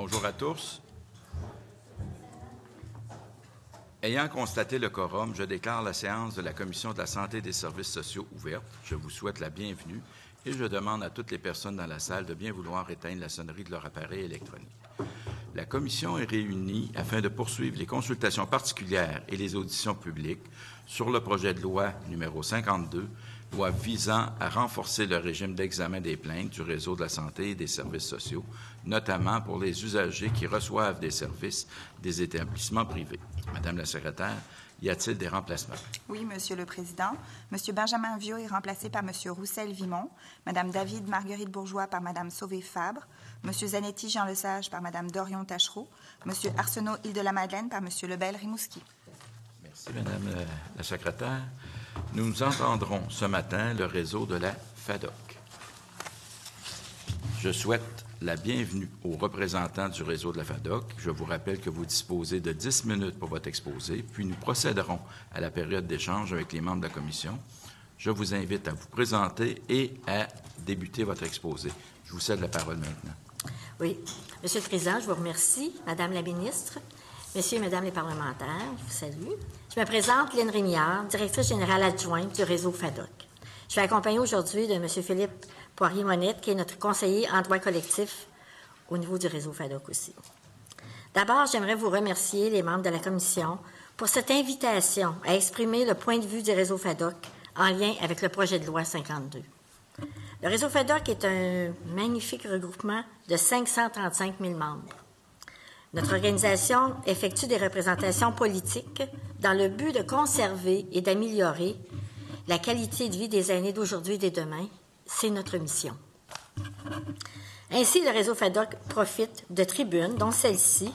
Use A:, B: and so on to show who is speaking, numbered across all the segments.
A: Bonjour à tous. Ayant constaté le quorum, je déclare la séance de la Commission de la santé et des services sociaux ouverte. Je vous souhaite la bienvenue et je demande à toutes les personnes dans la salle de bien vouloir éteindre la sonnerie de leur appareil électronique. La Commission est réunie afin de poursuivre les consultations particulières et les auditions publiques sur le projet de loi numéro 52, loi visant à renforcer le régime d'examen des plaintes du réseau de la santé et des services sociaux, notamment pour les usagers qui reçoivent des services des établissements privés. Madame la secrétaire, y a-t-il des remplacements?
B: Oui, Monsieur le Président. Monsieur Benjamin Viault est remplacé par Monsieur Roussel-Vimont, Madame David Marguerite Bourgeois par Madame Sauvé-Fabre, Monsieur Zanetti Jean Lesage par Madame Dorion Tachereau, Monsieur Arsenault Île-de-la-Madeleine par Monsieur Lebel-Rimouski.
A: Merci, Madame la secrétaire. Nous entendrons ce matin le réseau de la FADOC. Je souhaite la bienvenue aux représentants du réseau de la FADOC. Je vous rappelle que vous disposez de 10 minutes pour votre exposé, puis nous procéderons à la période d'échange avec les membres de la commission. Je vous invite à vous présenter et à débuter votre exposé. Je vous cède la parole maintenant.
C: Oui. Monsieur le Président, je vous remercie. Madame la ministre, Messieurs et Mesdames les parlementaires, je vous salue. Je me présente, Lynne Rémillard, directrice générale adjointe du réseau FADOC. Je suis accompagnée aujourd'hui de M. Philippe Poirier-Monette, qui est notre conseiller en droit collectif au niveau du réseau FADOC aussi. D'abord, j'aimerais vous remercier, les membres de la Commission, pour cette invitation à exprimer le point de vue du réseau FADOC en lien avec le projet de loi 52. Le réseau FADOC est un magnifique regroupement de 535 000 membres. Notre organisation effectue des représentations politiques dans le but de conserver et d'améliorer la qualité de vie des aînés d'aujourd'hui et de demain. C'est notre mission. Ainsi, le réseau FADOC profite de tribunes, dont celle-ci,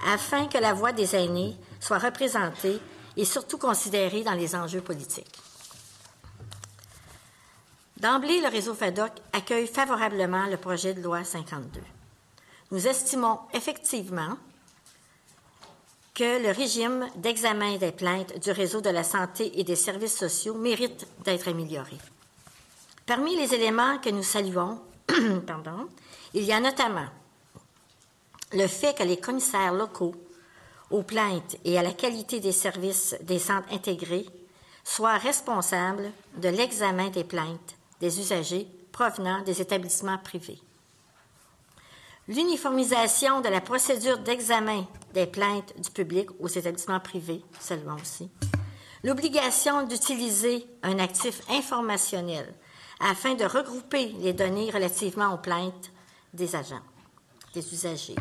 C: afin que la voix des aînés soit représentée et surtout considérée dans les enjeux politiques. D'emblée, le réseau FADOC accueille favorablement le projet de loi 52. Nous estimons effectivement que le régime d'examen des plaintes du réseau de la santé et des services sociaux mérite d'être amélioré. Parmi les éléments que nous saluons, il y a notamment le fait que les commissaires locaux aux plaintes et à la qualité des services des centres intégrés soient responsables de l'examen des plaintes des usagers provenant des établissements privés. L'uniformisation de la procédure d'examen des plaintes du public aux établissements privés, seulement aussi. L'obligation d'utiliser un actif informationnel afin de regrouper les données relativement aux plaintes des agents, des usagers.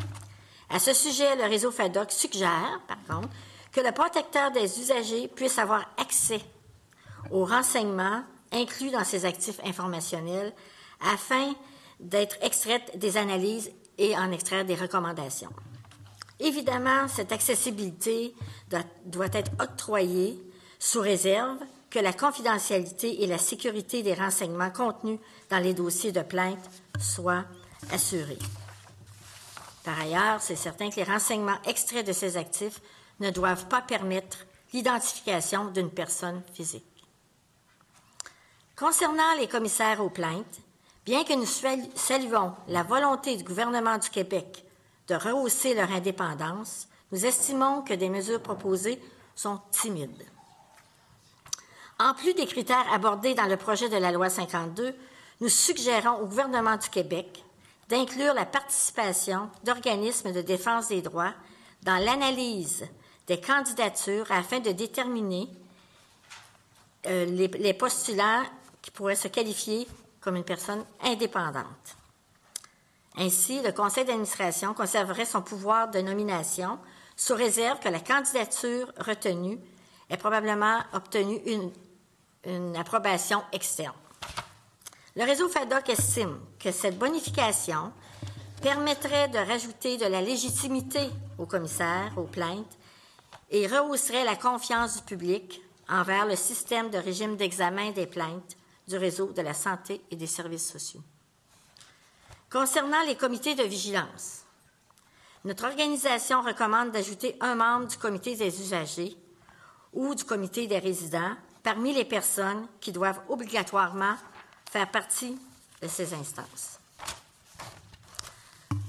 C: À ce sujet, le réseau FADOC suggère, par contre, que le protecteur des usagers puisse avoir accès aux renseignements inclus dans ces actifs informationnels afin d'être extraites des analyses et en extraire des recommandations. Évidemment, cette accessibilité doit être octroyée sous réserve que la confidentialité et la sécurité des renseignements contenus dans les dossiers de plainte soient assurés. Par ailleurs, c'est certain que les renseignements extraits de ces actifs ne doivent pas permettre l'identification d'une personne physique. Concernant les commissaires aux plaintes, bien que nous saluons la volonté du gouvernement du Québec de rehausser leur indépendance, nous estimons que des mesures proposées sont timides. En plus des critères abordés dans le projet de la loi 52, nous suggérons au gouvernement du Québec d'inclure la participation d'organismes de défense des droits dans l'analyse des candidatures afin de déterminer les postulants qui pourraient se qualifier comme une personne indépendante. Ainsi, le conseil d'administration conserverait son pouvoir de nomination sous réserve que la candidature retenue ait probablement obtenu une approbation externe. Le réseau FADOC estime que cette bonification permettrait de rajouter de la légitimité aux commissaires, aux plaintes, et rehausserait la confiance du public envers le système de régime d'examen des plaintes du réseau de la santé et des services sociaux. Concernant les comités de vigilance, notre organisation recommande d'ajouter un membre du comité des usagers ou du comité des résidents parmi les personnes qui doivent obligatoirement faire partie de ces instances.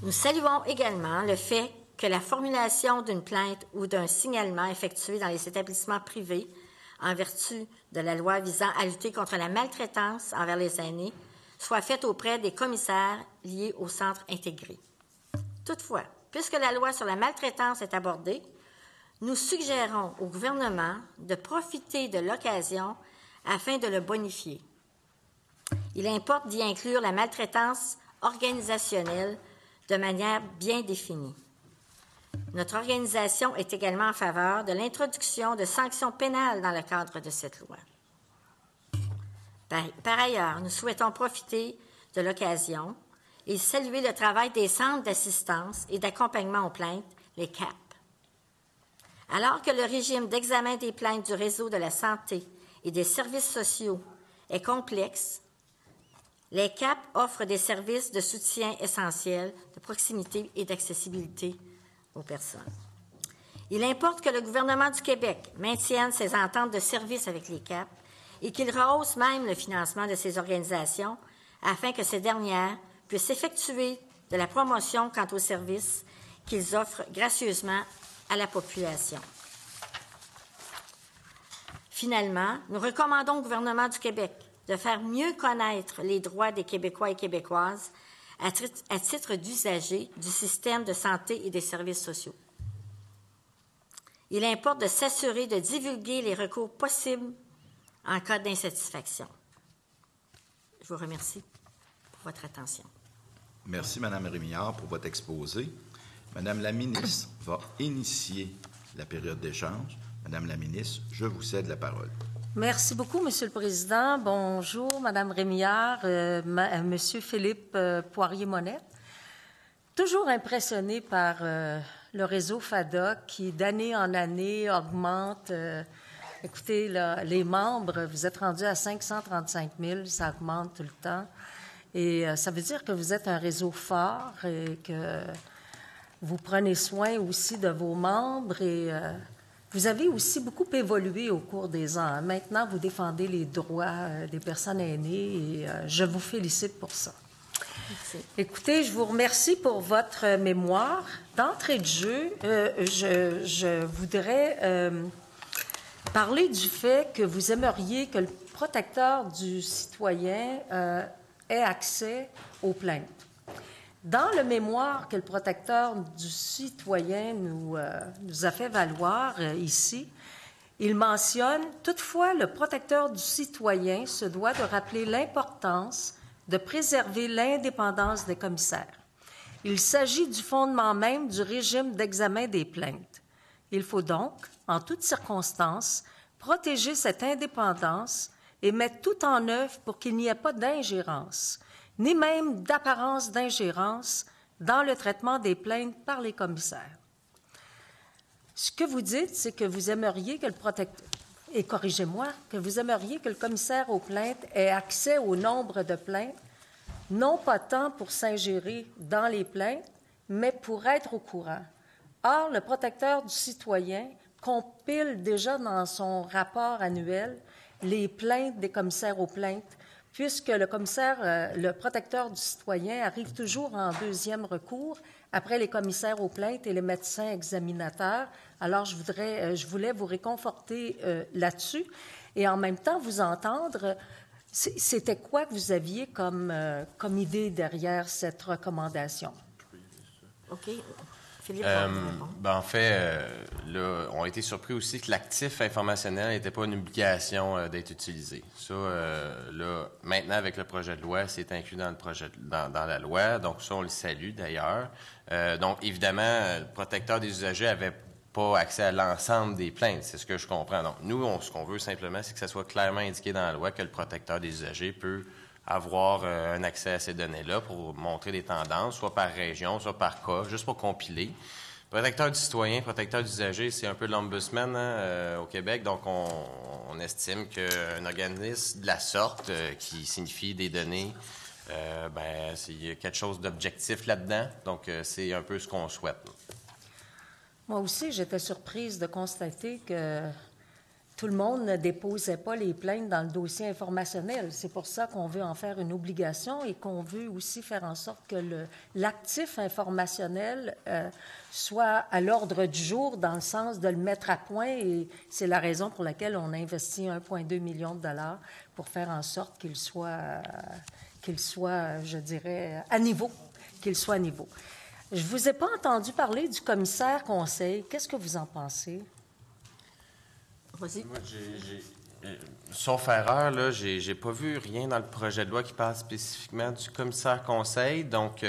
C: Nous saluons également le fait que la formulation d'une plainte ou d'un signalement effectué dans les établissements privés en vertu de la loi visant à lutter contre la maltraitance envers les aînés soit faite auprès des commissaires liés au centre intégré. Toutefois, puisque la loi sur la maltraitance est abordée, nous suggérons au gouvernement de profiter de l'occasion afin de le bonifier. Il importe d'y inclure la maltraitance organisationnelle de manière bien définie. Notre organisation est également en faveur de l'introduction de sanctions pénales dans le cadre de cette loi. Par ailleurs, nous souhaitons profiter de l'occasion et saluer le travail des centres d'assistance et d'accompagnement aux plaintes, les CAP. Alors que le régime d'examen des plaintes du réseau de la santé et des services sociaux est complexe, les CAP offrent des services de soutien essentiels, de proximité et d'accessibilité aux personnes. Il importe que le gouvernement du Québec maintienne ses ententes de services avec les CAP et qu'il rehausse même le financement de ces organisations afin que ces dernières puissent effectuer de la promotion quant aux services qu'ils offrent gracieusement à la population. Finalement, nous recommandons au gouvernement du Québec de faire mieux connaître les droits des Québécois et Québécoises à titre d'usager du système de santé et des services sociaux. Il importe de s'assurer de divulguer les recours possibles en cas d'insatisfaction. Je vous remercie pour votre attention.
A: Merci, Mme Rémillard, pour votre exposé. Madame la ministre va initier la période d'échange. Madame la ministre, je vous cède la parole.
D: Merci beaucoup, Monsieur le Président. Bonjour, Madame Rémillard, Monsieur Philippe Poirier-Monette. Toujours impressionné par le réseau FADA qui, d'année en année, augmente. Écoutez, là, les membres, vous êtes rendus à 535 000, ça augmente tout le temps. Et ça veut dire que vous êtes un réseau fort et que vous prenez soin aussi de vos membres et vous avez aussi beaucoup évolué au cours des ans. Maintenant, vous défendez les droits des personnes aînées et je vous félicite pour ça. Merci. Écoutez, je vous remercie pour votre mémoire. D'entrée de jeu, je voudrais parler du fait que vous aimeriez que le protecteur du citoyen ait accès aux plaintes. Dans le mémoire que le protecteur du citoyen nous a fait valoir ici, il mentionne « Toutefois, le protecteur du citoyen se doit de rappeler l'importance de préserver l'indépendance des commissaires. Il s'agit du fondement même du régime d'examen des plaintes. Il faut donc, en toutes circonstances, protéger cette indépendance et mettre tout en œuvre pour qu'il n'y ait pas d'ingérence, ni même d'apparence d'ingérence dans le traitement des plaintes par les commissaires. » Ce que vous dites, c'est que vous aimeriez que le protecteur, et corrigez-moi, que vous aimeriez que le commissaire aux plaintes ait accès au nombre de plaintes, non pas tant pour s'ingérer dans les plaintes, mais pour être au courant. Or, le protecteur du citoyen compile déjà dans son rapport annuel les plaintes des commissaires aux plaintes, puisque le protecteur du citoyen arrive toujours en deuxième recours après les commissaires aux plaintes et les médecins examinateurs. Alors, je voulais vous réconforter là-dessus et en même temps vous entendre. C'était quoi que vous aviez comme idée derrière cette recommandation? OK. Philippe,
E: en fait, là, on a été surpris aussi que l'actif informationnel n'était pas une obligation d'être utilisé. Ça, là, maintenant, avec le projet de loi, c'est inclus dans dans la loi. Donc, ça, on le salue d'ailleurs. Donc, évidemment, le protecteur des usagers avait pas accès à l'ensemble des plaintes. C'est ce que je comprends. Donc, nous, ce qu'on veut simplement, c'est que ça soit clairement indiqué dans la loi que le protecteur des usagers peut avoir un accès à ces données-là pour montrer des tendances, soit par région, soit par cas, juste pour compiler. Protecteur du citoyen, protecteur d'usager, c'est un peu l'ombudsman au Québec. Donc, on estime qu'un organisme de la sorte, qui signifie des données, il y a quelque chose d'objectif là-dedans. Donc, c'est un peu ce qu'on souhaite.
D: Moi aussi, j'étais surprise de constater que tout le monde ne déposait pas les plaintes dans le dossier informationnel. C'est pour ça qu'on veut en faire une obligation et qu'on veut aussi faire en sorte que l'actif informationnel soit à l'ordre du jour dans le sens de le mettre à point. Et c'est la raison pour laquelle on a investi 1,2 million de dollars pour faire en sorte qu'il soit, je dirais, à niveau, qu'il soit à niveau. Je ne vous ai pas entendu parler du commissaire conseil. Qu'est-ce que vous en pensez?
C: Vas-y.
E: Moi, sauf erreur, là, j'ai pas vu rien dans le projet de loi qui parle spécifiquement du commissaire conseil. Donc,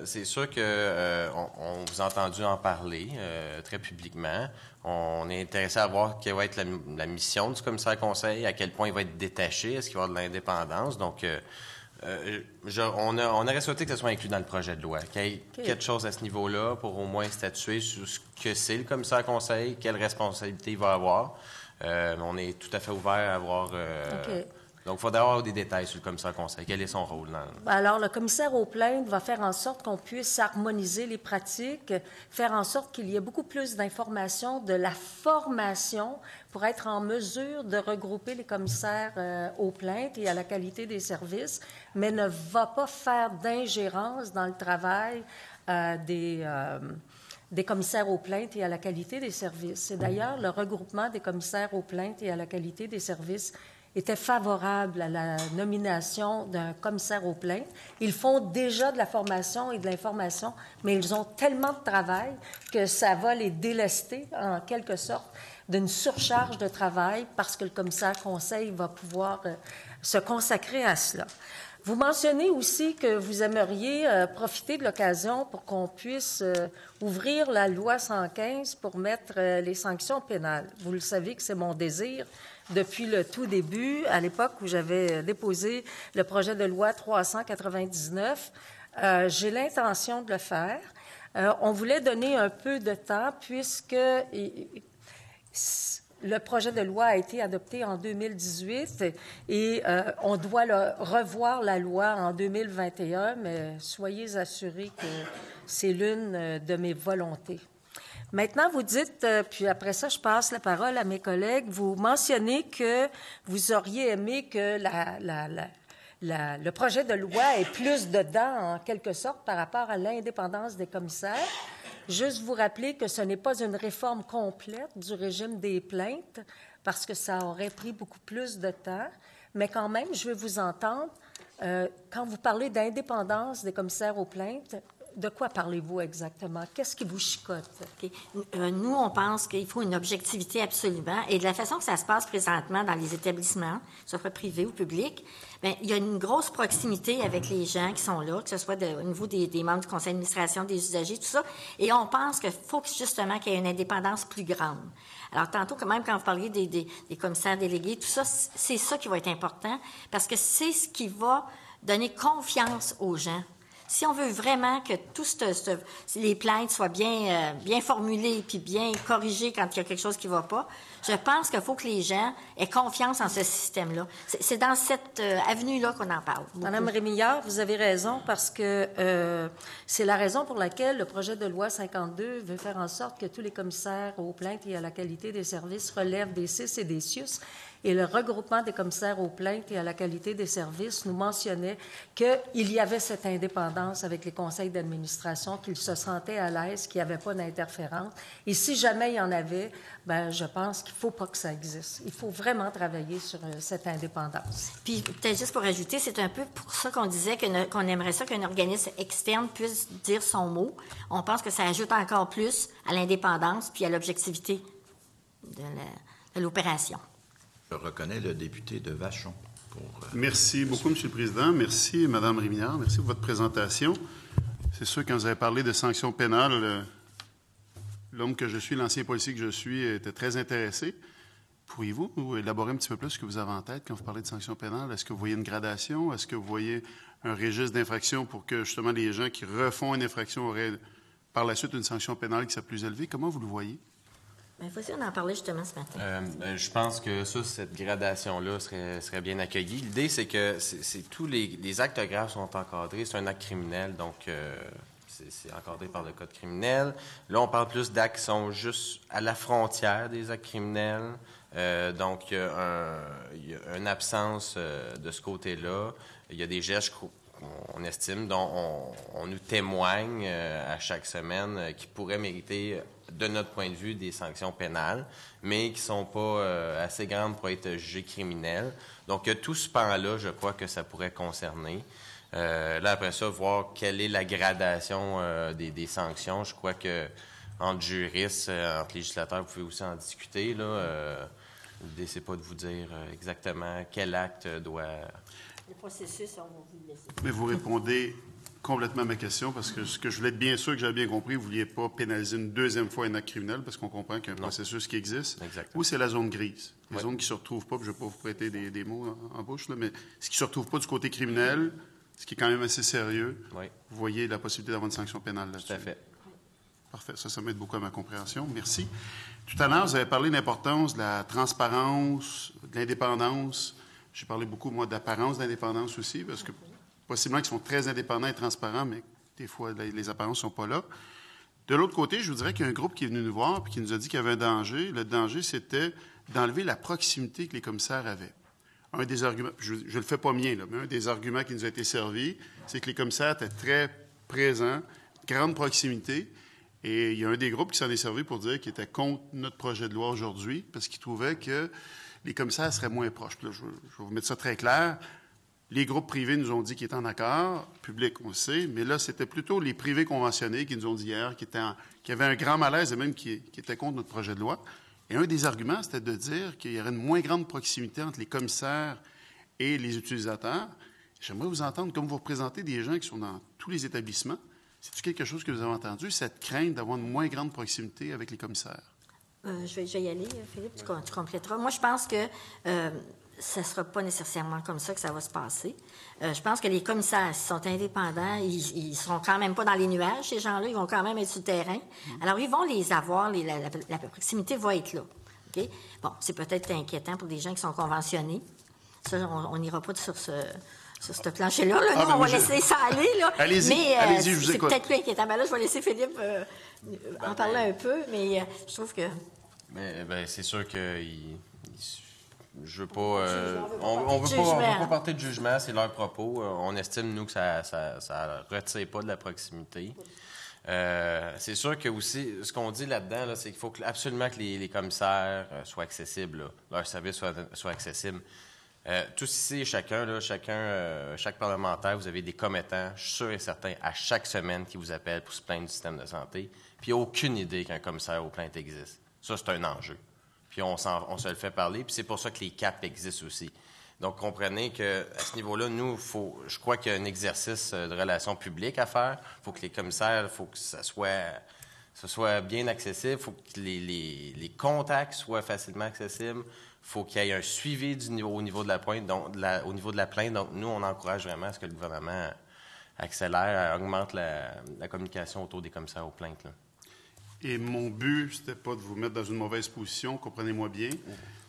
E: c'est sûr que on vous a entendu en parler très publiquement. On est intéressé à voir quelle va être la mission du commissaire conseil, à quel point il va être détaché, est-ce qu'il va y avoir de l'indépendance. Donc, on aurait souhaité que ce soit inclus dans le projet de loi, qu'il y ait quelque chose à ce niveau-là pour au moins statuer sur ce que c'est le commissaire conseil, quelle responsabilité il va avoir. On est tout à fait ouvert à voir. Donc, il faudra avoir des détails sur le commissaire conseil. Quel est son rôle?
D: Alors, le commissaire aux plaintes va faire en sorte qu'on puisse harmoniser les pratiques, faire en sorte qu'il y ait beaucoup plus d'informations de la formation pour être en mesure de regrouper les commissaires aux plaintes et à la qualité des services, mais ne va pas faire d'ingérence dans le travail des commissaires aux plaintes et à la qualité des services. Et d'ailleurs, le regroupement des commissaires aux plaintes et à la qualité des services était favorable à la nomination d'un commissaire aux plaintes. Ils font déjà de la formation et de l'information, mais ils ont tellement de travail que ça va les délester, en quelque sorte, d'une surcharge de travail parce que le commissaire conseil va pouvoir se consacrer à cela. Vous mentionnez aussi que vous aimeriez profiter de l'occasion pour qu'on puisse ouvrir la loi 115 pour mettre les sanctions pénales. Vous le savez que c'est mon désir depuis le tout début, à l'époque où j'avais déposé le projet de loi 399. J'ai l'intention de le faire. On voulait donner un peu de temps puisque le projet de loi a été adopté en 2018 et on doit revoir la loi en 2021, mais soyez assurés que c'est l'une de mes volontés. Maintenant, vous dites, puis après ça, je passe la parole à mes collègues, vous mentionnez que vous auriez aimé que le projet de loi ait plus de dents, en quelque sorte, par rapport à l'indépendance des commissaires. Juste vous rappeler que ce n'est pas une réforme complète du régime des plaintes, parce que ça aurait pris beaucoup plus de temps. Mais quand même, je veux vous entendre. Quand vous parlez d'indépendance des commissaires aux plaintes, de quoi parlez-vous exactement? Qu'est-ce qui vous chicote?
C: Okay. Nous, on pense qu'il faut une objectivité absolument. Et de la façon que ça se passe présentement dans les établissements, que ce soit privés ou publics, bien, il y a une grosse proximité avec les gens qui sont là, que ce soit au niveau des membres du conseil d'administration, des usagers, tout ça. Et on pense qu'il faut justement qu'il y ait une indépendance plus grande. Alors, tantôt, quand même, quand vous parliez des commissaires délégués, tout ça, c'est ça qui va être important, parce que c'est ce qui va donner confiance aux gens. Si on veut vraiment que les plaintes soient bien formulées puis bien corrigées quand il y a quelque chose qui ne va pas, je pense qu'il faut que les gens aient confiance en ce système-là. C'est dans cette avenue-là qu'on en parle. Beaucoup.
D: Madame Rémillard, vous avez raison parce que c'est la raison pour laquelle le projet de loi 52 veut faire en sorte que tous les commissaires aux plaintes et à la qualité des services relèvent des CIS et des CIUS. Et le regroupement des commissaires aux plaintes et à la qualité des services nous mentionnait qu'il y avait cette indépendance avec les conseils d'administration, qu'ils se sentaient à l'aise, qu'il n'y avait pas d'interférence. Et si jamais il y en avait, bien, je pense qu'il ne faut pas que ça existe. Il faut vraiment travailler sur cette indépendance.
C: Puis, peut-être juste pour ajouter, c'est un peu pour ça qu'on disait qu'on aimerait ça qu'un organisme externe puisse dire son mot. On pense que ça ajoute encore plus à l'indépendance puis à l'objectivité de l'opération.
A: Je reconnais le député de Vachon.
F: Merci beaucoup, M. le Président. Merci, Mme Rémillard. Merci pour votre présentation. C'est sûr, quand vous avez parlé de sanctions pénales, l'homme que je suis, l'ancien policier que je suis, était très intéressé. Pourriez-vous élaborer un petit peu plus ce que vous avez en tête quand vous parlez de sanctions pénales? Est-ce que vous voyez une gradation? Est-ce que vous voyez un registre d'infraction pour que, justement, les gens qui refont une infraction auraient, par la suite, une sanction pénale qui soit plus élevée? Comment vous le voyez?
C: Bien, on en parlait justement ce matin.
E: Je pense que ça, cette gradation-là serait bien accueillie. L'idée, c'est que tous les actes graves sont encadrés. C'est un acte criminel, donc c'est encadré par le code criminel. Là, on parle plus d'actes qui sont juste à la frontière des actes criminels. Donc, il y a une absence de ce côté-là. Il y a des gestes qu'on estime, dont on nous témoigne à chaque semaine, qui pourraient mériter, de notre point de vue, des sanctions pénales, mais qui ne sont pas assez grandes pour être jugées criminelles. Donc, tout ce pan-là, je crois que ça pourrait concerner. Là, après ça, voir quelle est la gradation des sanctions. Je crois que entre juristes, entre législateurs, vous pouvez aussi en discuter. L'idée, c'est pas de vous dire exactement quel acte doit...
C: Le processus, on va vous le laisser.
F: Mais vous répondez complètement à ma question, parce que ce que je voulais être bien sûr que j'avais bien compris, vous ne vouliez pas pénaliser une deuxième fois un acte criminel, parce qu'on comprend qu'il y a un processus qui existe.
E: Exactement.
F: Ou c'est la zone grise. Les zones qui ne se retrouvent pas, puis je ne vais pas vous prêter des mots en bouche, là, mais ce qui ne se retrouve pas du côté criminel, ce qui est quand même assez sérieux,
E: Oui.
F: vous voyez la possibilité d'avoir une sanction pénale là-dessus.
E: Tout à fait.
F: Parfait. Ça m'aide beaucoup à ma compréhension. Merci. Tout à l'heure, vous avez parlé de l'importance de la transparence, de l'indépendance. J'ai parlé beaucoup, moi, d'apparence d'indépendance aussi, parce que possiblement qu'ils sont très indépendants et transparents, mais des fois, les apparences ne sont pas là. De l'autre côté, je vous dirais qu'il y a un groupe qui est venu nous voir et qui nous a dit qu'il y avait un danger. Le danger, c'était d'enlever la proximité que les commissaires avaient. Un des arguments, je ne le fais pas mien, là, mais un des arguments qui nous a été servi, c'est que les commissaires étaient très présents, grande proximité, et il y a un des groupes qui s'en est servi pour dire qu'il était contre notre projet de loi aujourd'hui, parce qu'il trouvait que les commissaires seraient moins proches. Puis là, je vais vous mettre ça très clair. Les groupes privés nous ont dit qu'ils étaient en accord, public, on le sait, mais là, c'était plutôt les privés conventionnés qui nous ont dit hier qui avaient un grand malaise et même qui étaient contre notre projet de loi. Et un des arguments, c'était de dire qu'il y aurait une moins grande proximité entre les commissaires et les utilisateurs. J'aimerais vous entendre, comme vous représentez des gens qui sont dans tous les établissements, c'est-tu quelque chose que vous avez entendu, cette crainte d'avoir une moins grande proximité avec les commissaires?
C: Je vais y aller, Philippe, tu compléteras. Moi, je pense que ça ne sera pas nécessairement comme ça que ça va se passer. Je pense que les commissaires, s'ils sont indépendants, ils ne seront quand même pas dans les nuages, ces gens-là. Ils vont quand même être sur le terrain. Alors, ils vont les avoir. La proximité va être là. Okay? Bon, c'est peut-être inquiétant pour des gens qui sont conventionnés. Ça, on n'ira pas sur ce plancher-là. Là. Nous, on va laisser ça aller. Là.
F: Allez-y, je vous écoute.
C: C'est peut-être plus inquiétant. Ben là, je vais laisser Philippe en parler un peu, mais je trouve que...
E: Ben, c'est sûr que je veux pas... on veut pas porter de jugement, c'est leur propos. On estime, nous, que ça retire pas de la proximité. C'est sûr que aussi, ce qu'on dit là-dedans, là, c'est qu'il faut absolument que les commissaires soient accessibles, là, leur service soit accessible. Tous ici, chaque parlementaire, vous avez des commettants, je suis sûr et certain, à chaque semaine qui vous appellent pour se plaindre du système de santé. Puis il n'y a aucune idée qu'un commissaire aux plaintes existe. Ça, c'est un enjeu. Puis on se le fait parler, puis c'est pour ça que les CAP existent aussi. Donc, comprenez qu'à ce niveau-là, nous, je crois qu'il y a un exercice de relations publiques à faire. Il faut que les commissaires, il faut que ça soit bien accessible. Il faut que les contacts soient facilement accessibles. Il faut qu'il y ait un suivi au niveau de la plainte. Donc, au niveau de la plainte, donc nous, on encourage vraiment à ce que le gouvernement accélère, augmente la communication autour des commissaires aux plaintes, là.
F: Et mon but, c'était pas de vous mettre dans une mauvaise position, comprenez-moi bien.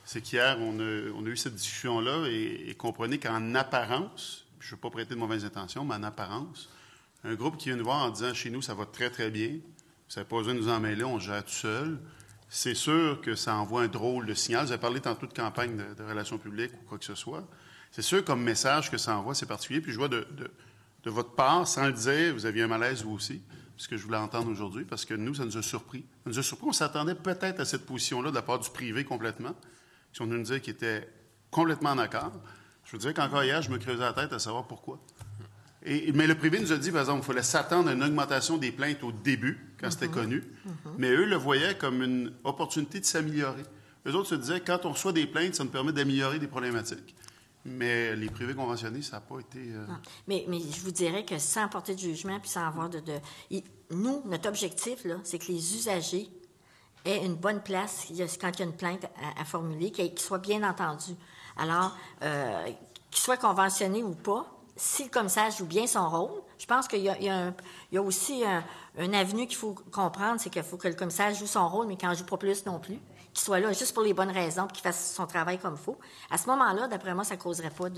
F: C'est qu'hier, on a eu cette discussion-là et comprenez qu'en apparence, je ne veux pas prêter de mauvaises intentions, mais en apparence, un groupe qui vient nous voir en disant « Chez nous, ça va très, très bien. Vous n'avez pas besoin de nous en mêler, on gère tout seul. » C'est sûr que ça envoie un drôle de signal. Vous avez parlé tantôt de campagne de relations publiques ou quoi que ce soit. C'est sûr, comme message que ça envoie, c'est particulier. Puis je vois de votre part, sans le dire, vous aviez un malaise vous aussi, ce que je voulais entendre aujourd'hui, parce que nous, ça nous a surpris. Ça nous a surpris. On s'attendait peut-être à cette position-là de la part du privé complètement. Si on nous disait qu'ils étaient complètement en accord. Je vous dirais qu'encore hier, je me creusais la tête à savoir pourquoi. Mais le privé nous a dit, par exemple, qu'il fallait s'attendre à une augmentation des plaintes au début, quand c'était connu. Mais eux le voyaient comme une opportunité de s'améliorer. Eux autres se disaient, quand on reçoit des plaintes, ça nous permet d'améliorer des problématiques. Mais les privés conventionnés, ça n'a pas été...
C: Mais je vous dirais que sans porter de jugement puis sans avoir nous, notre objectif, là, c'est que les usagers aient une bonne place quand il y a une plainte à formuler, qu'ils soient bien entendus. Alors, qu'ils soient conventionnés ou pas, si le commissaire joue bien son rôle, je pense qu'il y a aussi un avenue qu'il faut comprendre, c'est qu'il faut que le commissaire joue son rôle, mais qu'il n'en joue pas plus non plus, qu'il soit là juste pour les bonnes raisons, puis qu'il fasse son travail comme il faut. À ce moment-là, d'après moi, ça ne causerait pas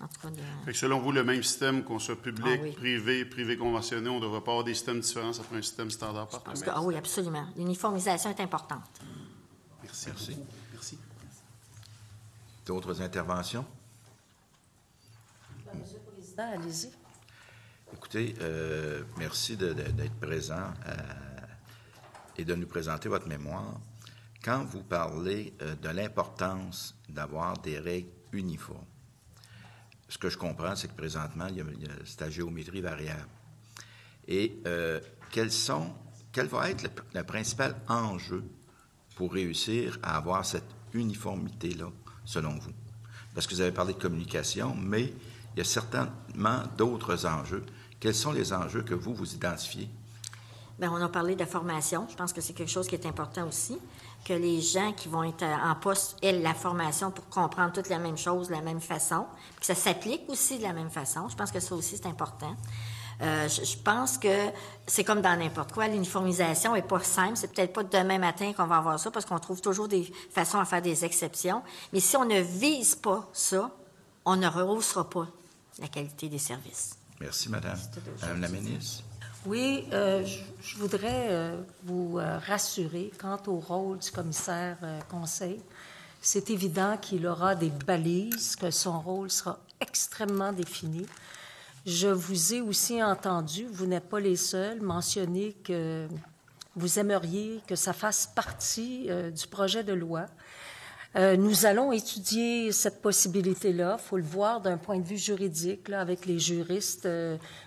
C: En tout cas,
F: Fait que selon vous, le même système, qu'on soit public,
C: Ah oui.
F: privé, privé conventionné, on ne devrait pas avoir des systèmes différents, ça ferait un système standard partout.
C: en tout cas, oui, absolument. L'uniformisation est importante.
F: Merci.
A: Merci.
F: beaucoup. Merci.
A: D'autres interventions?
D: Monsieur le Président, allez-y.
A: Écoutez, merci d'être présent et de nous présenter votre mémoire. Quand vous parlez de l'importance d'avoir des règles uniformes, ce que je comprends, c'est que présentement, c'est à géométrie variable. Et quel va être le principal enjeu pour réussir à avoir cette uniformité-là, selon vous? Parce que vous avez parlé de communication, mais il y a certainement d'autres enjeux. Quels sont les enjeux que vous identifiez?
C: Bien, on a parlé de la formation. Je pense que c'est quelque chose qui est important aussi, que les gens qui vont être en poste aient la formation pour comprendre toutes la même chose de la même façon, que ça s'applique aussi de la même façon. Je pense que ça aussi, c'est important. Je pense que c'est comme dans n'importe quoi. L'uniformisation n'est pas simple. C'est peut-être pas demain matin qu'on va avoir ça, parce qu'on trouve toujours des façons à faire des exceptions. Mais si on ne vise pas ça, on ne rehaussera pas la qualité des services.
A: Merci, Madame. Madame la ministre.
D: Oui, je voudrais vous rassurer quant au rôle du commissaire conseil. C'est évident qu'il aura des balises, que son rôle sera extrêmement défini. Je vous ai aussi entendu, vous n'êtes pas les seuls, mentionner que vous aimeriez que ça fasse partie du projet de loi. Nous allons étudier cette possibilité-là. Il faut le voir d'un point de vue juridique, là, avec les juristes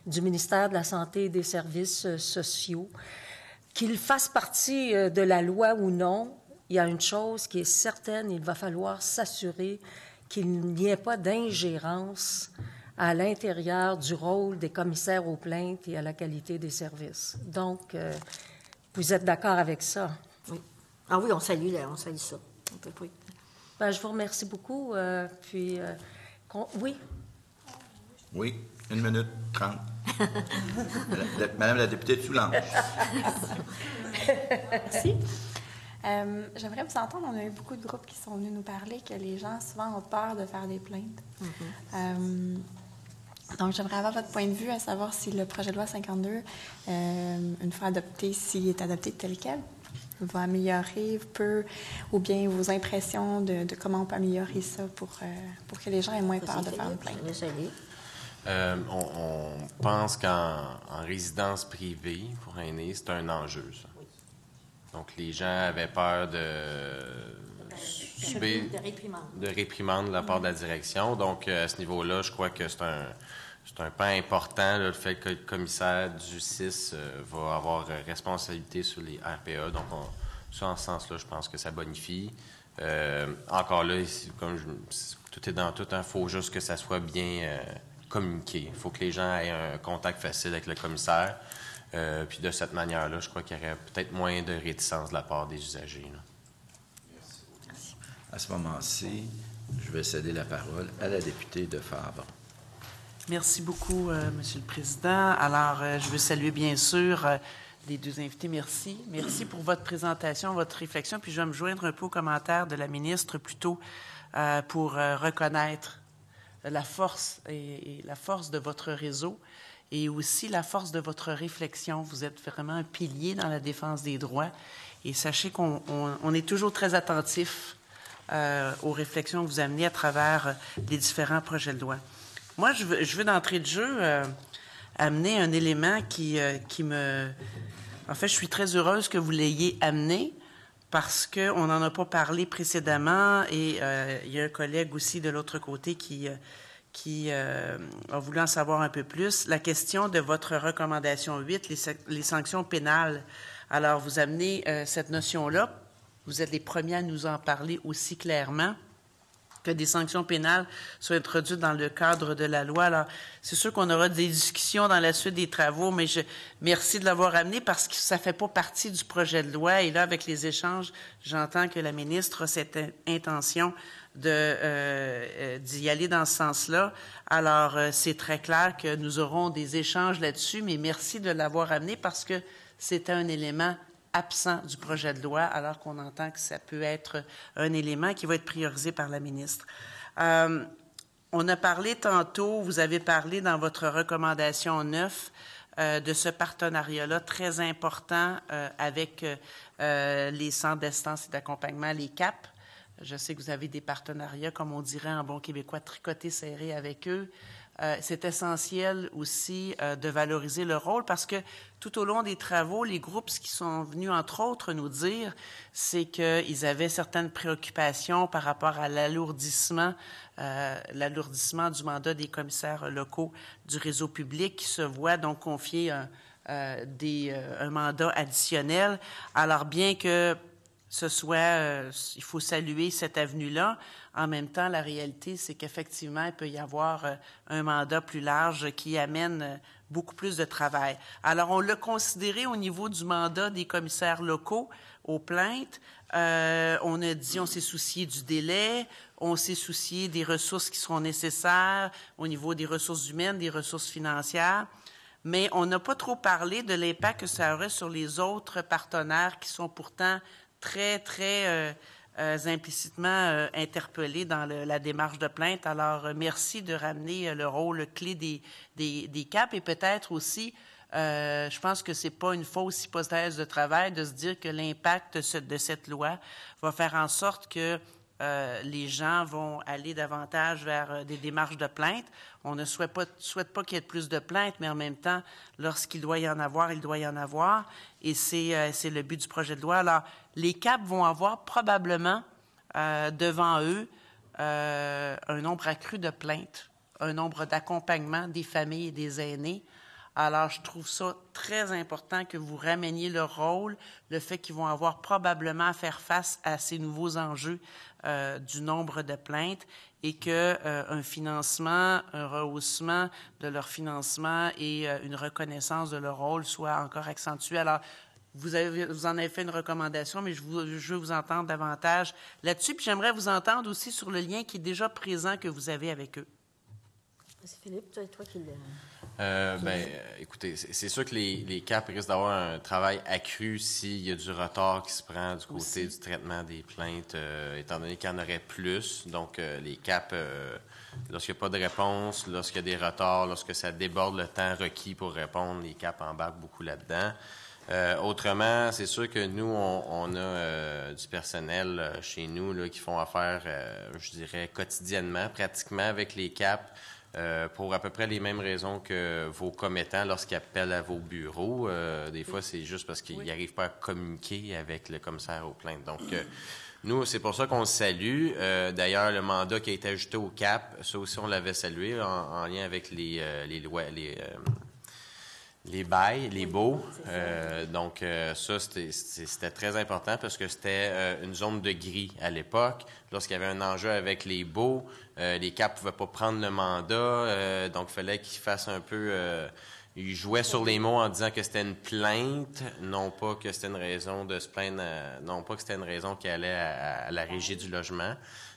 D: du ministère de la Santé et des Services sociaux. Qu'il fasse partie de la loi ou non, il y a une chose qui est certaine, il va falloir s'assurer qu'il n'y ait pas d'ingérence à l'intérieur du rôle des commissaires aux plaintes et à la qualité des services. Donc, vous êtes d'accord avec ça?
C: Oui. Ah oui, on salue ça. Oui.
D: Ben, je vous remercie beaucoup. Oui?
A: Oui, 1 minute 30. Madame la députée de Soulanges.
G: Merci. J'aimerais vous entendre. On a eu beaucoup de groupes qui sont venus nous parler que les gens souvent ont peur de faire des plaintes. Donc, j'aimerais avoir votre point de vue à savoir si le projet de loi 52, une fois adopté, s'il est adopté tel quel, va améliorer ou bien vos impressions de comment on peut améliorer ça pour que les gens aient moins peur de faire une plainte.
E: On pense qu'en résidence privée, pour aînés, c'est un enjeu, ça. Donc, les gens avaient peur de réprimande de la part de la direction. Donc, à ce niveau-là, je crois que c'est un pan important, là, le fait que le commissaire du 6 va avoir responsabilité sur les RPA. Donc, en ce sens-là, je pense que ça bonifie. Encore là, tout est dans tout, il faut juste que ça soit bien communiqué. Il faut que les gens aient un contact facile avec le commissaire. Puis de cette manière-là, je crois qu'il y aurait peut-être moins de réticence de la part des usagers. Là.
A: Merci. À ce moment-ci, je vais céder la parole à la députée de Fabre.
H: Merci beaucoup, Monsieur le Président. Alors, je veux saluer, bien sûr, les deux invités. Merci. Merci pour votre présentation, votre réflexion. Puis je vais me joindre un peu aux commentaires de la ministre, plutôt pour reconnaître la force et la force de votre réseau et aussi la force de votre réflexion. Vous êtes vraiment un pilier dans la défense des droits. Et sachez qu'on est toujours très attentif aux réflexions que vous amenez à travers les différents projets de loi. Moi, je veux d'entrée de jeu amener un élément qui me... En fait, je suis très heureuse que vous l'ayez amené parce qu'on n'en a pas parlé précédemment et il y a un collègue aussi de l'autre côté qui a voulu en savoir un peu plus. La question de votre recommandation 8, les sanctions pénales. Alors, vous amenez cette notion-là. Vous êtes les premiers à nous en parler aussi clairement, que des sanctions pénales soient introduites dans le cadre de la loi. Alors, c'est sûr qu'on aura des discussions dans la suite des travaux, mais merci de l'avoir amené parce que ça ne fait pas partie du projet de loi. Et là, avec les échanges, j'entends que la ministre a cette intention d'y aller dans ce sens-là. Alors, c'est très clair que nous aurons des échanges là-dessus, mais merci de l'avoir amené parce que c'était un élément absent du projet de loi, alors qu'on entend que ça peut être un élément qui va être priorisé par la ministre. On a parlé tantôt, vous avez parlé dans votre recommandation 9 de ce partenariat-là très important avec les centres d'assistance et d'accompagnement, les CAP. Je sais que vous avez des partenariats, comme on dirait en bon québécois, tricotés serrés avec eux. C'est essentiel aussi de valoriser le rôle parce que tout au long des travaux, les groupes, ce qu'ils sont venus, entre autres, nous dire, c'est qu'ils avaient certaines préoccupations par rapport à l'alourdissement du mandat des commissaires locaux du réseau public qui se voient donc confier un mandat additionnel. Alors, bien que ce soit, il faut saluer cette avenue-là. En même temps, la réalité, c'est qu'effectivement, il peut y avoir un mandat plus large qui amène beaucoup plus de travail. Alors, on l'a considéré au niveau du mandat des commissaires locaux aux plaintes. On a dit, on s'est soucié du délai, on s'est soucié des ressources qui seront nécessaires au niveau des ressources humaines, des ressources financières. Mais on n'a pas trop parlé de l'impact que ça aurait sur les autres partenaires qui sont pourtant très, très implicitement interpellés dans la démarche de plainte. Alors, merci de ramener le rôle clé des CAP et peut-être aussi, je pense que c'est pas une fausse hypothèse de travail de se dire que l'impact de cette loi va faire en sorte que les gens vont aller davantage vers des démarches de plainte. On ne souhaite pas qu'il y ait plus de plaintes, mais en même temps, lorsqu'il doit y en avoir, il doit y en avoir. Et c'est le but du projet de loi. Alors, les CAP vont avoir probablement devant eux un nombre accru de plaintes, un nombre d'accompagnements des familles et des aînés. Alors, je trouve ça très important que vous rameniez leur rôle, le fait qu'ils vont avoir probablement à faire face à ces nouveaux enjeux du nombre de plaintes et qu'un financement, un rehaussement de leur financement et une reconnaissance de leur rôle soient encore accentués. Alors, vous en avez fait une recommandation, mais je veux vous entendre davantage là-dessus. Puis j'aimerais vous entendre aussi sur le lien qui est déjà présent que vous avez avec eux.
C: C'est Philippe, toi qui l'as...
E: Écoutez, c'est sûr que les CAP risquent d'avoir un travail accru s'il y a du retard qui se prend du côté du traitement des plaintes, étant donné qu'il y en aurait plus. Donc, les CAP, lorsqu'il n'y a pas de réponse, lorsqu'il y a des retards, lorsque ça déborde le temps requis pour répondre, les CAP embarquent beaucoup là-dedans. Autrement, c'est sûr que nous, on a du personnel chez nous là, qui font affaire, je dirais, quotidiennement, pratiquement avec les CAP. Pour à peu près les mêmes raisons que vos commettants lorsqu'ils appellent à vos bureaux. Des fois, c'est juste parce qu'ils n'arrivent pas à communiquer avec le commissaire aux plaintes. Donc, nous, c'est pour ça qu'on le salue. D'ailleurs, le mandat qui a été ajouté au CAP, ça aussi, on l'avait salué en lien avec les lois, les bails, les baux. Donc, ça, c'était très important parce que c'était une zone de gris à l'époque. Lorsqu'il y avait un enjeu avec les baux, les CAP ne pouvaient pas prendre le mandat, donc il fallait qu'ils fassent un peu... ils jouaient sur les mots en disant que c'était une plainte, non pas que c'était une raison de se plaindre, non pas que c'était une raison qui allait à la régie du logement.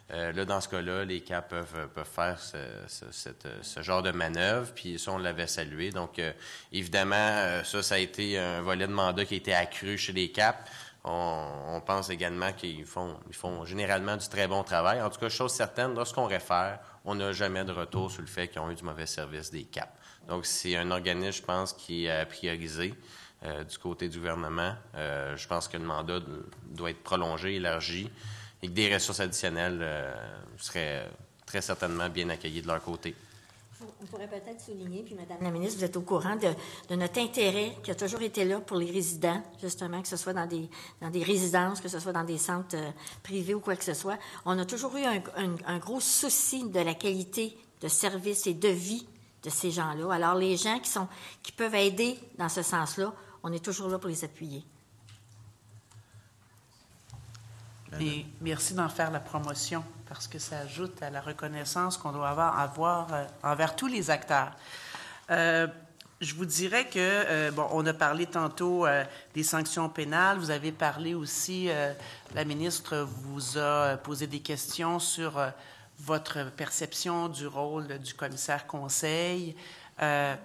E: Là, dans ce cas-là, les CAP peuvent faire ce genre de manœuvre, puis ça, on l'avait salué. Donc, évidemment, ça a été un volet de mandat qui a été accru chez les CAP. On pense également qu'ils font généralement du très bon travail. En tout cas, chose certaine, lorsqu'on réfère, on n'a jamais de retour sur le fait qu'ils ont eu du mauvais service des CAP. Donc, c'est un organisme, je pense, qui est priorisé du côté du gouvernement. Je pense que le mandat doit être prolongé, élargi, et que des ressources additionnelles seraient très certainement bien accueillies de leur côté.
C: On pourrait peut-être souligner, puis Madame la ministre, vous êtes au courant de notre intérêt qui a toujours été là pour les résidents, justement, que ce soit dans des résidences, que ce soit dans des centres privés ou quoi que ce soit. On a toujours eu un gros souci de la qualité de service et de vie de ces gens-là. Alors, les gens qui peuvent aider dans ce sens-là, on est toujours là pour les appuyer.
H: Et merci d'en faire la promotion parce que ça ajoute à la reconnaissance qu'on doit avoir envers tous les acteurs. Je vous dirais que, on a parlé tantôt des sanctions pénales. Vous avez parlé aussi, la ministre vous a posé des questions sur votre perception du rôle du commissaire conseil. Là,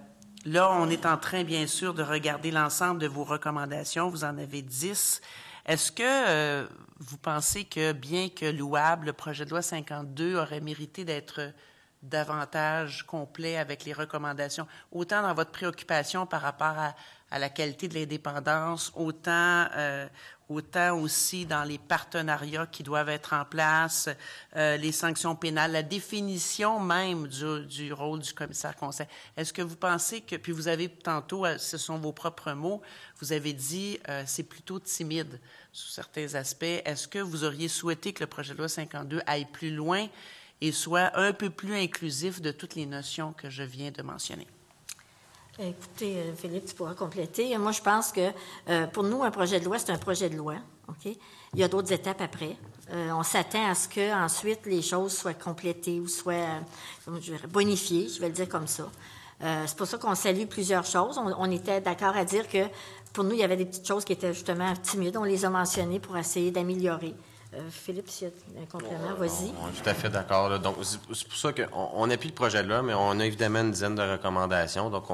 H: on est en train, bien sûr, de regarder l'ensemble de vos recommandations. Vous en avez 10. Est-ce que vous pensez que, bien que louable, le projet de loi 52 aurait mérité d'être davantage complet avec les recommandations, autant dans votre préoccupation par rapport à la qualité de l'indépendance, autant aussi dans les partenariats qui doivent être en place, les sanctions pénales, la définition même du rôle du commissaire-conseil. Est-ce que vous pensez que, puis vous avez tantôt, ce sont vos propres mots, vous avez dit c'est plutôt timide sous certains aspects. Est-ce que vous auriez souhaité que le projet de loi 52 aille plus loin et soit un peu plus inclusif de toutes les notions que je viens de mentionner?
C: Écoutez, Philippe, tu pourras compléter. Moi, je pense que pour nous, un projet de loi, c'est un projet de loi. OK? Il y a d'autres étapes après. On s'attend à ce que ensuite les choses soient complétées ou soient bonifiées, je vais le dire comme ça. C'est pour ça qu'on salue plusieurs choses. On était d'accord à dire que pour nous, il y avait des petites choses qui étaient justement timides. On les a mentionnées pour essayer d'améliorer. Philippe, s'il y a un complément, vas-y.
E: On est tout à fait d'accord. Là. Donc, c'est pour ça qu'on appuie le projet de loi, mais on a évidemment une dizaine de recommandations. Donc,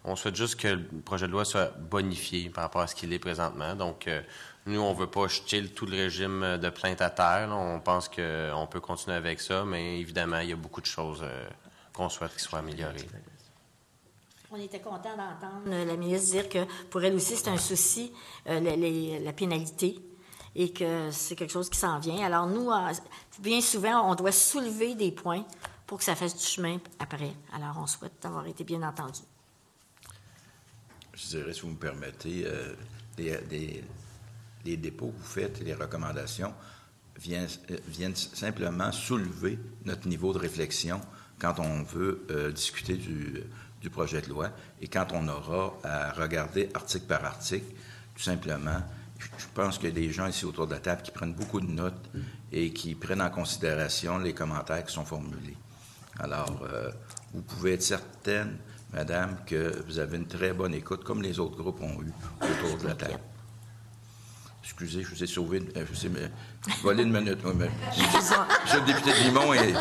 E: on souhaite juste que le projet de loi soit bonifié par rapport à ce qu'il est présentement. Donc, nous, on ne veut pas jeter tout le régime de plainte à terre. Là. On pense qu'on peut continuer avec ça, mais évidemment, il y a beaucoup de choses qu'on souhaite qu'ils soient améliorées.
C: On était content d'entendre la ministre dire que pour elle aussi, c'est un souci, la pénalité, et que c'est quelque chose qui s'en vient. Alors, nous, bien souvent, on doit soulever des points pour que ça fasse du chemin après. Alors, on souhaite avoir été bien entendu.
A: Je dirais, si vous me permettez, les dépôts que vous faites et les recommandations viennent simplement soulever notre niveau de réflexion quand on veut discuter du projet de loi et quand on aura à regarder article par article, tout simplement. Je pense qu'il y a des gens ici autour de la table qui prennent beaucoup de notes et qui prennent en considération les commentaires qui sont formulés. Alors, vous pouvez être certaine, Madame, que vous avez une très bonne écoute, comme les autres groupes ont eu autour de la table. Excusez, je vous ai sauvé, je vous ai volé une minute. Monsieur le député de Vimont et...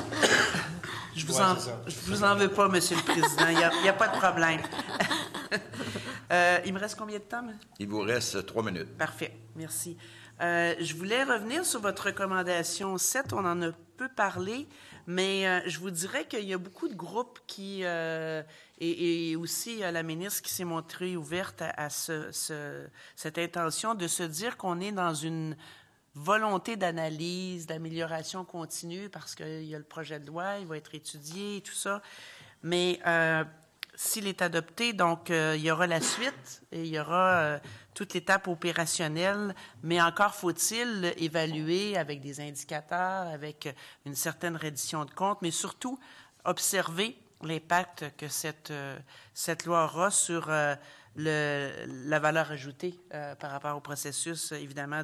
H: Je vous en veux pas, Monsieur le Président. Il n'y a pas de problème. Il me reste combien de temps?
A: Il vous reste 3 minutes.
H: Parfait. Merci. Je voulais revenir sur votre recommandation 7. On en a peu parlé, mais je vous dirais qu'il y a beaucoup de groupes qui... et aussi la ministre qui s'est montrée ouverte à cette intention de se dire qu'on est dans une volonté d'analyse, d'amélioration continue, parce qu'il y a le projet de loi, il va être étudié et tout ça. Mais s'il est adopté, donc il y aura la suite et il y aura toute l'étape opérationnelle, mais encore faut-il évaluer avec des indicateurs, avec une certaine reddition de comptes, mais surtout observer l'impact que cette loi aura sur la valeur ajoutée par rapport au processus, évidemment,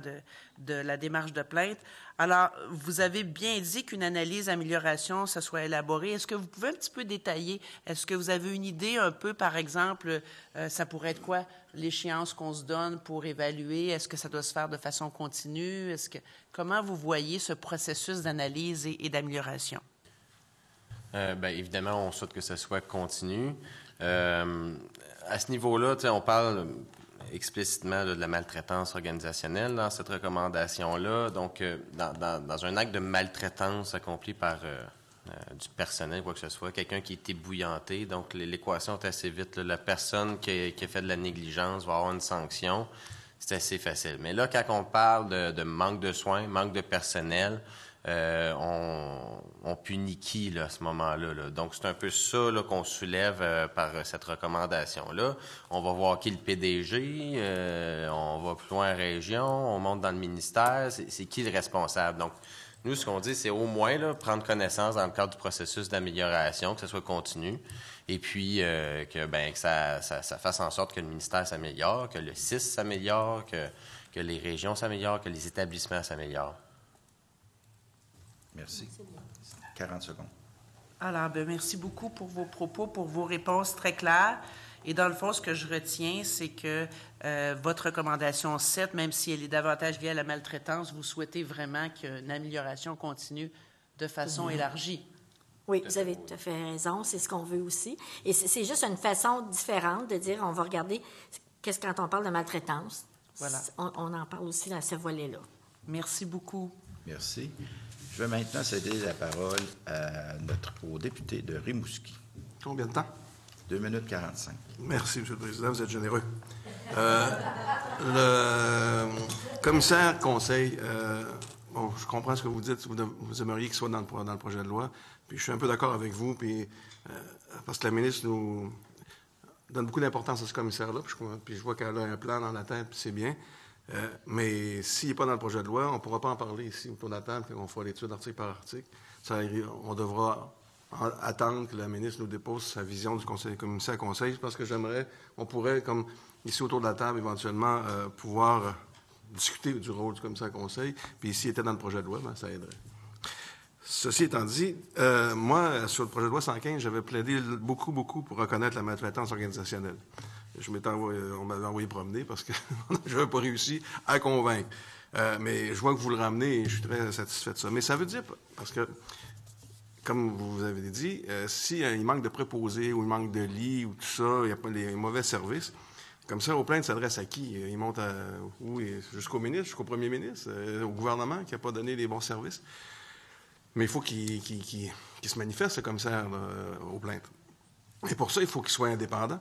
H: de la démarche de plainte. Alors, vous avez bien dit qu'une analyse d'amélioration, ça soit élaborée. Est-ce que vous pouvez un petit peu détailler? Est-ce que vous avez une idée un peu, par exemple, ça pourrait être quoi l'échéance qu'on se donne pour évaluer? Est-ce que ça doit se faire de façon continue? Comment vous voyez ce processus d'analyse et d'amélioration?
E: Bien, évidemment, on souhaite que ça soit continu. À ce niveau-là, on parle explicitement de la maltraitance organisationnelle dans cette recommandation-là. Donc, dans un acte de maltraitance accompli par du personnel, quoi que ce soit, quelqu'un qui est ébouillanté, donc l'équation est assez vite. Là, la personne qui a fait de la négligence va avoir une sanction. C'est assez facile. Mais là, quand on parle de manque de soins, manque de personnel, on punit qui là, à ce moment-là? Là? Donc, c'est un peu ça là, qu'on soulève par cette recommandation-là. On va voir qui le PDG, on va plus loin en région, on monte dans le ministère. C'est qui le responsable? Donc, nous, ce qu'on dit, c'est au moins là, prendre connaissance dans le cadre du processus d'amélioration, que ce soit continu, et puis que ça fasse en sorte que le ministère s'améliore, que le CIS s'améliore, que les régions s'améliorent, que les établissements s'améliorent.
A: Merci. 40 secondes.
H: Alors, merci beaucoup pour vos propos, pour vos réponses très claires. Et dans le fond, ce que je retiens, c'est que votre recommandation 7, même si elle est davantage liée à la maltraitance, vous souhaitez vraiment qu'une amélioration continue de façon élargie.
C: Oui, vous avez tout à fait raison. C'est ce qu'on veut aussi. Et c'est juste une façon différente de dire, on va regarder qu'est-ce quand on parle de maltraitance.
H: Voilà.
C: On en parle aussi dans ce volet-là.
H: Merci beaucoup.
A: Merci. Je vais maintenant céder la parole au député de Rimouski.
I: Combien de temps?
A: 2 minutes 45.
I: Merci, M. le Président. Vous êtes généreux. Le commissaire conseil, bon, je comprends ce que vous dites. Vous aimeriez qu'il soit dans le projet de loi. Puis je suis un peu d'accord avec vous. Puis, parce que la ministre nous donne beaucoup d'importance à ce commissaire-là. Puis je vois qu'elle a un plan dans la tête, puis c'est bien. Mais s'il n'est pas dans le projet de loi, on ne pourra pas en parler ici autour de la table, quand on fera l'étude article par article. On devra attendre que la ministre nous dépose sa vision du commissaire conseil, parce que on pourrait, comme ici autour de la table, éventuellement, pouvoir discuter du rôle du commissaire conseil, puis s'il était dans le projet de loi, ça aiderait. Ceci étant dit, moi, sur le projet de loi 115, j'avais plaidé beaucoup pour reconnaître la maltraitance organisationnelle. On m'avait envoyé promener parce que je n'avais pas réussi à convaincre. Mais je vois que vous le ramenez et je suis très satisfait de ça. Mais ça veut dire, parce que, comme vous avez dit, s'il manque de préposés ou il manque de lits ou tout ça, il n'y a pas les mauvais services, comme ça, aux plaintes s'adresse à qui? Il monte où? Jusqu'au ministre, jusqu'au premier ministre, au gouvernement qui n'a pas donné les bons services. Mais il faut qu'il se manifeste, ce commissaire, aux plaintes. Et pour ça, il faut qu'il soit indépendant.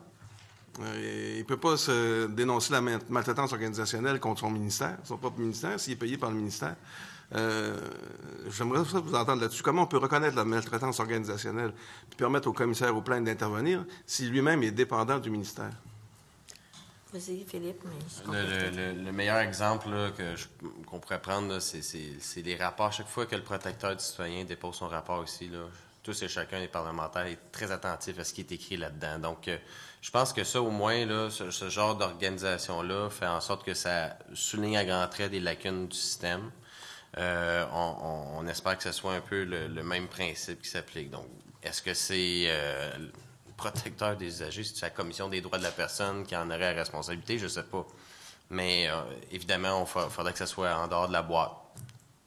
I: Il ne peut pas se dénoncer la maltraitance organisationnelle contre son ministère, son propre ministère, s'il est payé par le ministère. J'aimerais vous entendre là-dessus. Comment on peut reconnaître la maltraitance organisationnelle et permettre au commissaire aux plaintes d'intervenir si lui-même est dépendant du ministère?
C: Vas-y, Philippe.
E: Le meilleur exemple là, qu'on pourrait prendre, là, c'est les rapports. Chaque fois que le protecteur du citoyen dépose son rapport ici, là, tous et chacun des parlementaires est très attentif à ce qui est écrit là-dedans. Donc, je pense que ça, au moins, là, ce genre d'organisation-là fait en sorte que ça souligne à grands traits des lacunes du système. On espère que ce soit un peu le même principe qui s'applique. Donc, est-ce que c'est le protecteur des usagers, c'est la Commission des droits de la personne qui en aurait la responsabilité? Je ne sais pas. Mais évidemment, il faudrait que ça soit en dehors de la boîte.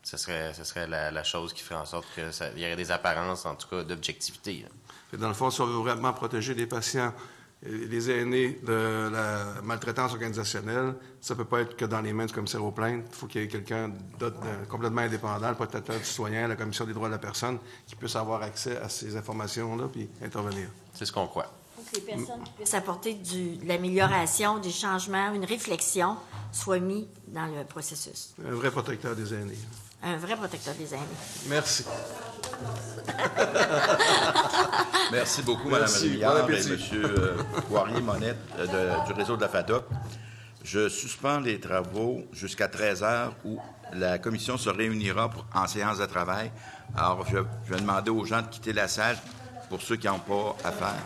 E: Ce serait la chose qui ferait en sorte qu'il y aurait des apparences, en tout cas, d'objectivité.
I: Dans le fond, si on veut vraiment protéger les patients, les aînés de la maltraitance organisationnelle, ça ne peut pas être que dans les mains du commissaire aux plaintes. Il faut qu'il y ait quelqu'un d'autre complètement indépendant, le protecteur du citoyen, la Commission des droits de la personne, qui puisse avoir accès à ces informations-là puis intervenir.
E: C'est ce qu'on croit.
C: Il faut que les personnes qui puissent apporter de l'amélioration, du changement, une réflexion, soient mis dans le processus.
I: Un vrai protecteur des aînés.
C: Un vrai protecteur des aînés.
I: Merci.
A: Merci beaucoup, Mme Rémillard et M. Poirier-Monette du réseau de la FADOC. Je suspends les travaux jusqu'à 13 heures où la commission se réunira en séance de travail. Alors, je vais demander aux gens de quitter la salle pour ceux qui n'ont pas à faire.